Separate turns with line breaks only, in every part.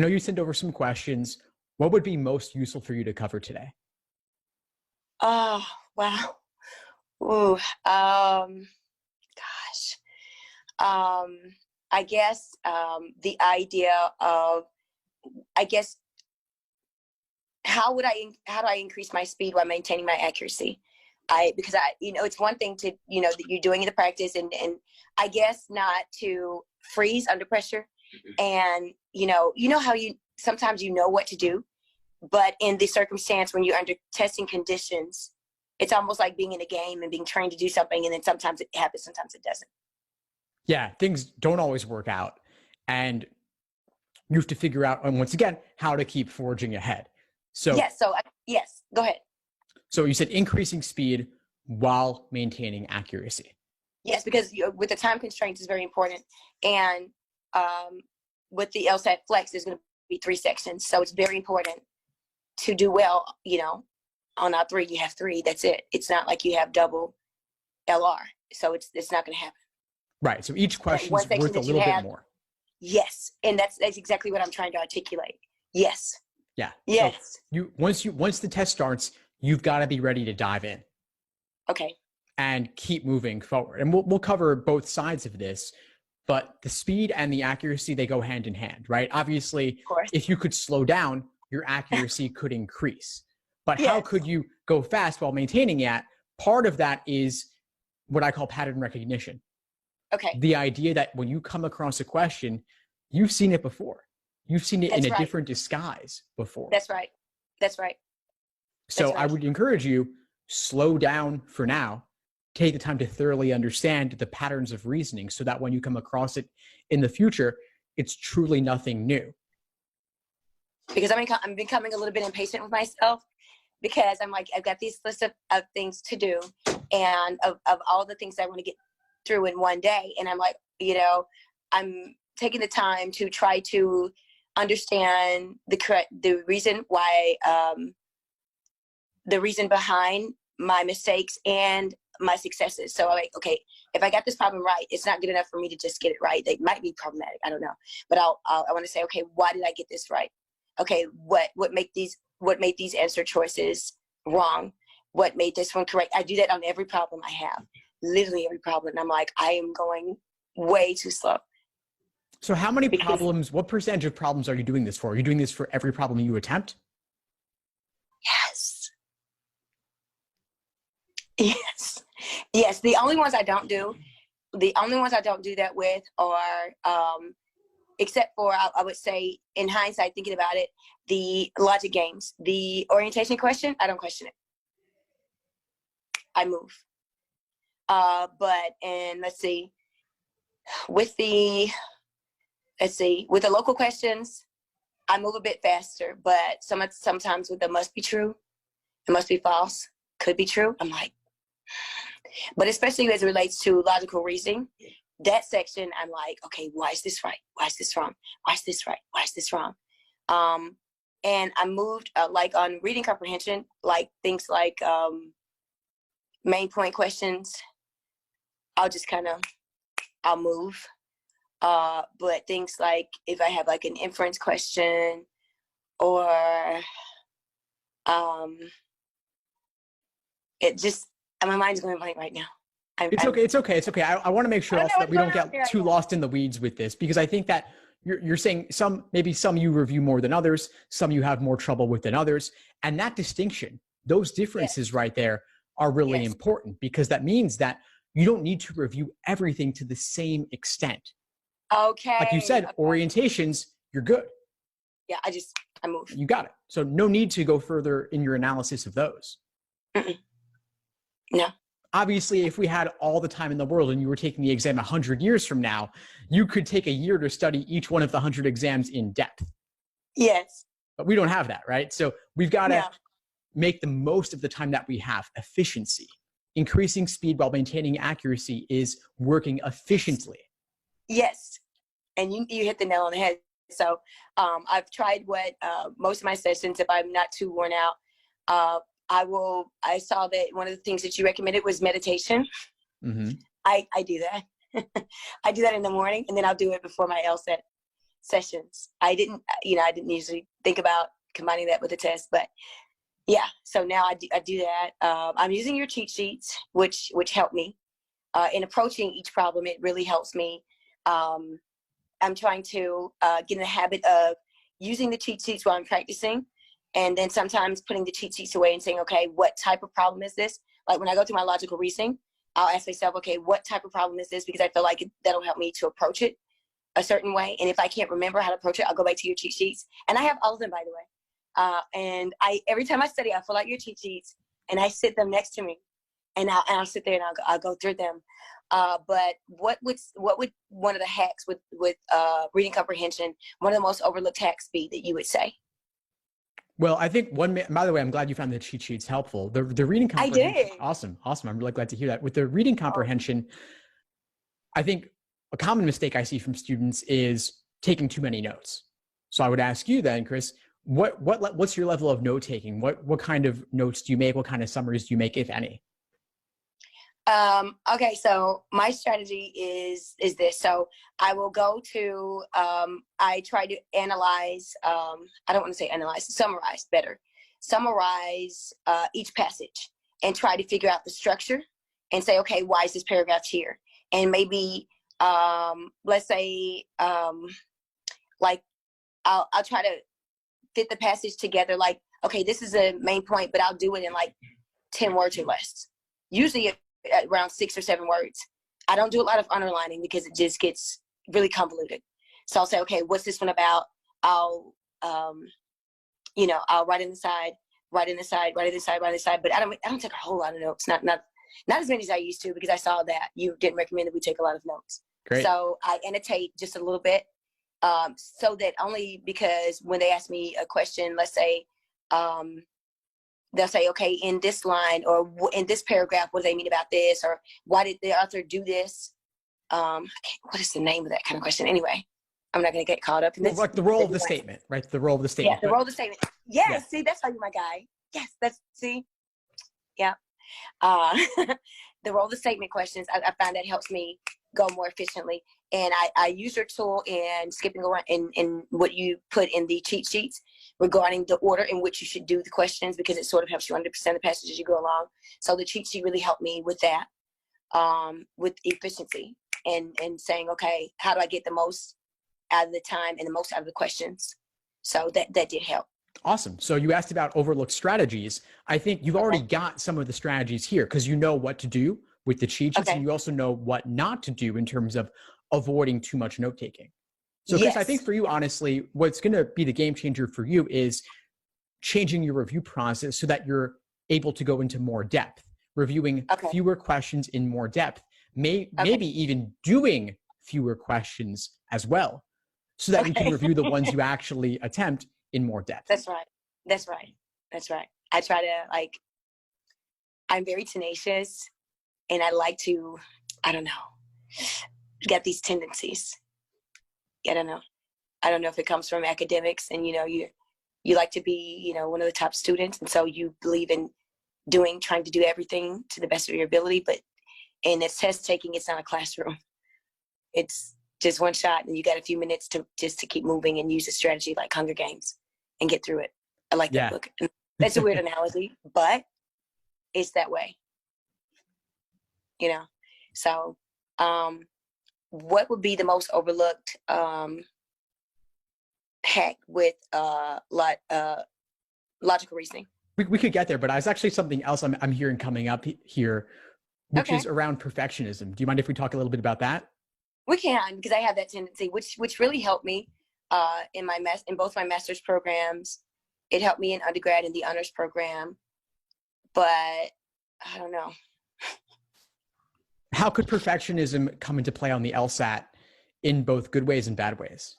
you sent over some questions. What would be most useful for you to cover today?
Oh, wow. Ooh, gosh. I guess the idea of, I guess, how do I increase my speed while maintaining my accuracy? Because it's one thing to, that you're doing the practice and I guess not to freeze under pressure. And, how sometimes what to do, but in the circumstance when you're under testing conditions, it's almost like being in a game and being trained to do something. And then sometimes it happens, sometimes it doesn't.
Yeah, things don't always work out. And you have to figure out, and once again, how to keep forging ahead. So
yes, go ahead.
So you said increasing speed while maintaining accuracy.
Yes, because with the time constraints is very important. And with the LSAT Flex, there's going to be 3 sections. So it's very important to do well, on our 3, you have 3, that's it. It's not like you have double LR. So it's not going to happen.
Right. So each question is worth a little bit more.
Yes. And that's exactly what I'm trying to articulate. Yes.
Yeah.
Yes.
So once the test starts, you've got to be ready to dive in.
Okay.
And keep moving forward. And we'll cover both sides of this, but the speed and the accuracy, they go hand in hand, right? Obviously, if you could slow down, your accuracy could increase. But how could you go fast while maintaining it? Part of that is what I call pattern recognition.
Okay.
The idea that when you come across a question, you've seen it before. You've seen it in a different disguise before.
That's right. That's right.
So I would encourage you, slow down for now. Take the time to thoroughly understand the patterns of reasoning so that when you come across it in the future, it's truly nothing new.
Because I'm becoming a little bit impatient with myself because I'm like, I've got this list of things to do and of all the things I want to get through in one day. And I'm like, I'm taking the time to try to understand the reason why, the reason behind my mistakes and my successes. So I'm like, okay, if I got this problem right, it's not good enough for me to just get it right. They might be problematic. I don't know. But I want to say, okay, why did I get this right? Okay, what made these answer choices wrong? What made this one correct? I do that on every problem I have, literally every problem. And I'm like, I am going way too slow.
So how many problems, what percentage of problems are you doing this for? Are you doing this for every problem you attempt?
Yes. Yes. Yes. The only ones I don't do that with are, except for, I would say, in hindsight, thinking about it, the logic games, the orientation question, I don't question it. I move. With the local questions, I move a bit faster, but sometimes with the must be true, it must be false, could be true, I'm like, but especially as it relates to logical reasoning, that section, I'm like, okay, why is this right? Why is this wrong? Why is this right? Why is this wrong? And I moved like on reading comprehension, like things like main point questions. I'll move. But things like if I have like an inference question or my mind's going blank right now.
It's okay. I want to make sure also that we don't get too lost in the weeds with this, because I think that you're saying maybe some you review more than others, some you have more trouble with than others. And that distinction, those differences right there are really important, because that means that you don't need to review everything to the same extent.
Okay.
Like you said, orientations, you're good.
Yeah, I move.
You got it. So no need to go further in your analysis of those.
No.
Obviously, if we had all the time in the world and you were taking the exam 100 years from now, you could take a year to study each one of the 100 exams in depth.
Yes.
But we don't have that, right? So we've got to make the most of the time that we have. Efficiency. Increasing speed while maintaining accuracy is working efficiently. Yes.
And you hit the nail on the head. So I've tried what most of my sessions, if I'm not too worn out, I saw that one of the things that you recommended was meditation.
Mm-hmm.
I do that. I do that in the morning, and then I'll do it before my LSAT. sessions. I didn't usually think about combining that with a test, but yeah. So now I do that. I'm using your cheat sheets, which help me in approaching each problem. It really helps me. I'm trying to get in the habit of using the cheat sheets while I'm practicing, and then sometimes putting the cheat sheets away and saying, okay, what type of problem is this? Like when I go through my logical reasoning, I'll ask myself, okay, what type of problem is this? Because I feel like that'll help me to approach it a certain way. And if I can't remember how to approach it, I'll go back to your cheat sheets. And I have all of them, by the way. And every time I study, I pull out your cheat sheets and I sit them next to me, and I'll sit there and I'll go through them. But what would one of the hacks with reading comprehension, one of the most overlooked hacks be that you would say?
Well, I think by the way, I'm glad you found the cheat sheets helpful. The reading comprehension.
I did.
Awesome. I'm really glad to hear that. With the reading comprehension, I think a common mistake I see from students is taking too many notes. So I would ask you then, Chris, what's your level of note taking? What kind of notes do you make? What kind of summaries do you make, if any?
Okay, so my strategy is this. So I will go to, I try to analyze, I don't want to say analyze, summarize better. Summarize each passage and try to figure out the structure and say, okay, why is this paragraph here? And maybe, let's say, like, I'll try to fit the passage together. Like, okay, this is a main point, but I'll do it in like 10 words or less. Usually around 6 or 7 words. I don't do a lot of underlining because it just gets really convoluted. So I'll say, okay, what's this one about? I'll write in the side, but I don't take a whole lot of notes. Not as many as I used to, because I saw that you didn't recommend that we take a lot of notes.
Great.
So I annotate just a little bit, so that only because when they ask me a question, let's say, they'll say, okay, in this line or in this paragraph, what do they mean about this? Or why did the author do this? What is the name of that kind of question? Anyway, I'm not going to get caught up in this.
Like the role of the statement, right? The role of the statement.
Yeah, the role of the statement. Yes, yeah. See, that's how you're my guy. Yes, yeah. The role of the statement questions, I find that helps me go more efficiently. And I use your tool in skipping around in what you put in the cheat sheets regarding the order in which you should do the questions, because it sort of helps you understand the passage as you go along. So the cheat sheet really helped me with that, with efficiency and saying, okay, how do I get the most out of the time and the most out of the questions? So that did help.
Awesome. So you asked about overlooked strategies. I think you've already got some of the strategies here because you know what to do with the cheat sheets, and you also know what not to do in terms of avoiding too much note taking. So Chris, I think for you, honestly, what's going to be the game changer for you is changing your review process so that you're able to go into more depth, reviewing fewer questions in more depth, maybe even doing fewer questions as well, so that you can review the ones you actually attempt in more depth.
That's right. I try to, I'm very tenacious, and I like to, get these tendencies. I don't know if it comes from academics, and you like to be one of the top students, and so you believe in trying to do everything to the best of your ability. But in this test taking, it's not a classroom. It's just one shot, and you got a few minutes to keep moving and use a strategy like Hunger Games and get through it. I like that book. That's a weird analogy, but it's that way. So what would be the most overlooked hack with logical reasoning?
We could get there, but it's actually something else I'm hearing coming up here, which is around perfectionism. Do you mind if we talk a little bit about that?
We can, because I have that tendency, which really helped me in both my master's programs. It helped me in undergrad in the honors program, but I don't know.
How could perfectionism come into play on the LSAT in both good ways and bad ways?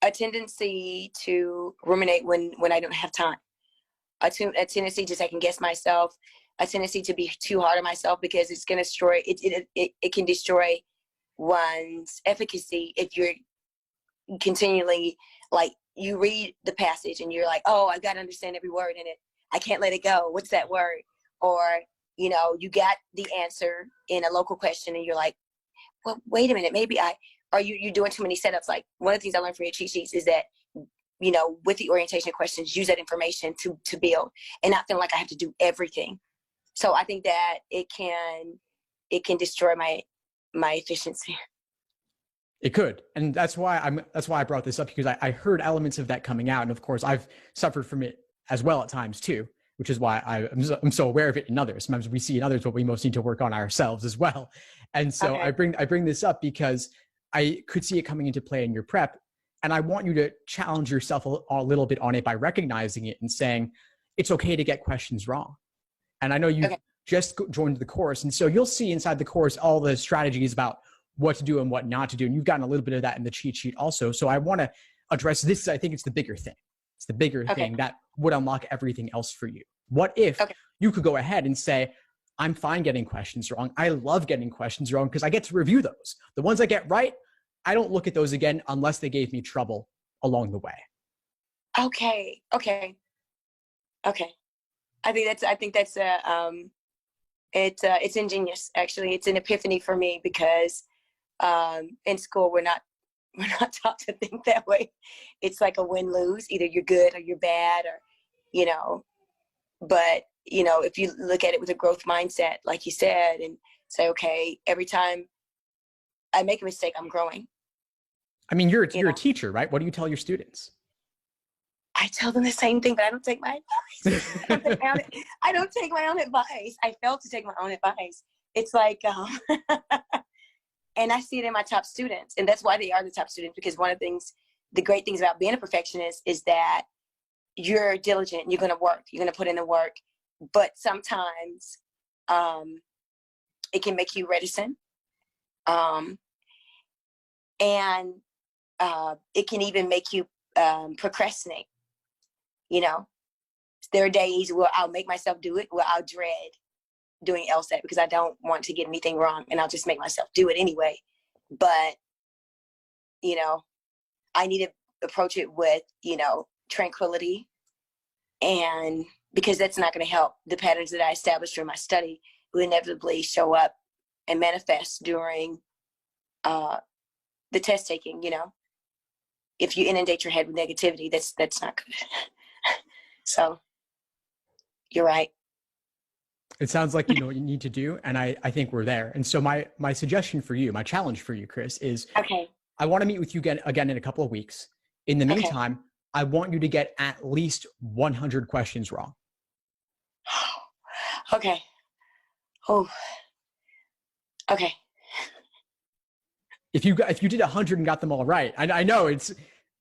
A tendency to ruminate when I don't have time. A tendency to second guess myself. A tendency to be too hard on myself, because it's going to destroy it can destroy one's efficacy if you're continually, like, you read the passage and you're like, oh, I've got to understand every word in it. I can't let it go. What's that word? Or you got the answer in a local question and you're like, well, wait a minute, maybe are you doing too many setups? Like one of the things I learned from your cheat sheets is that, with the orientation questions, use that information to build and not feeling like I have to do everything. So I think that it can destroy my efficiency.
It could. And that's why I brought this up, because I heard elements of that coming out. And of course I've suffered from it as well at times too, which is why I'm so aware of it in others. Sometimes we see in others what we most need to work on ourselves as well. And so I bring this up because I could see it coming into play in your prep. And I want you to challenge yourself a little bit on it by recognizing it and saying, it's okay to get questions wrong. And I know you've just joined the course. And so you'll see inside the course all the strategies about what to do and what not to do. And you've gotten a little bit of that in the cheat sheet also. So I want to address this. I think it's the bigger thing. It's the bigger thing that would unlock everything else for you. What if you could go ahead and say, I'm fine getting questions wrong. I love getting questions wrong because I get to review those. The ones I get right, I don't look at those again unless they gave me trouble along the way.
Okay. I think that's it's ingenious. Actually, it's an epiphany for me because in school we're not taught to think that way. It's like a win-lose. Either you're good or you're bad, or But if you look at it with a growth mindset, like you said, and say, okay, every time I make a mistake, I'm growing.
I mean, you're a teacher, right? What do you tell your students?
I tell them the same thing, but I don't take my advice. I don't take my own advice. I fail to take my own advice. It's like, and I see it in my top students, and that's why they are the top students, because one of the great things about being a perfectionist is that you're diligent, you're going to work, you're going to put in the work, but sometimes it can make you reticent. And it can even make you procrastinate. There are days where I'll make myself do it, where I'll dread doing LSAT because I don't want to get anything wrong, and I'll just make myself do it anyway. But, I need to approach it with, tranquility, and because that's not going to help. The patterns that I established during my study will inevitably show up and manifest during the test taking. If you inundate your head with negativity, that's not good. So you're right.
It sounds like you know what you need to do, and I think we're there. And so my suggestion for you, my challenge for you, Chris, is I want to meet with you again in a couple of weeks. In the meantime, I want you to get at least 100 questions wrong.
Okay. Oh. Okay.
If you did 100 and got them all right, I know it's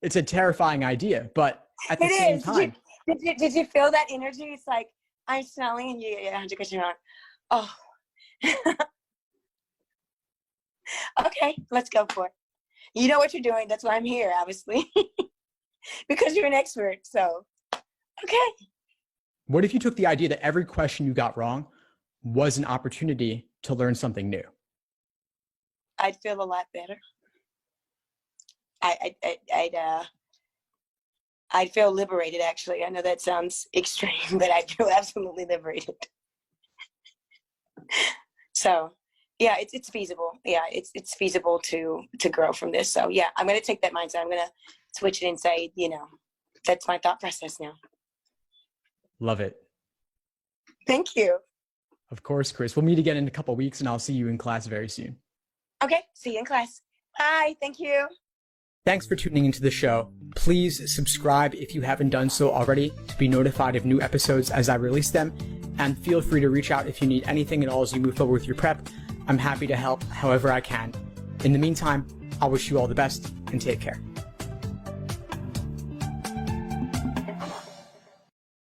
a terrifying idea, but at the same time.
Did you feel that energy? It's like, I'm smelling and you get 100 questions wrong. Oh. Okay, let's go for it. You know what you're doing. That's why I'm here, obviously. Because you're an expert, so. Okay.
What if you took the idea that every question you got wrong was an opportunity to learn something new?
I'd feel a lot better. I'd feel liberated, actually. I know that sounds extreme, but I feel absolutely liberated. So, yeah, it's feasible. Yeah, it's feasible to grow from this. So, yeah, I'm going to take that mindset. I'm going to switch it and say, that's my thought process now.
Love it.
Thank you.
Of course, Chris. We'll meet again in a couple of weeks, and I'll see you in class very soon.
Okay, see you in class. Bye. Thank you.
Thanks for tuning into the show. Please subscribe if you haven't done so already to be notified of new episodes as I release them. And feel free to reach out if you need anything at all as you move forward with your prep. I'm happy to help however I can. In the meantime, I'll wish you all the best and take care.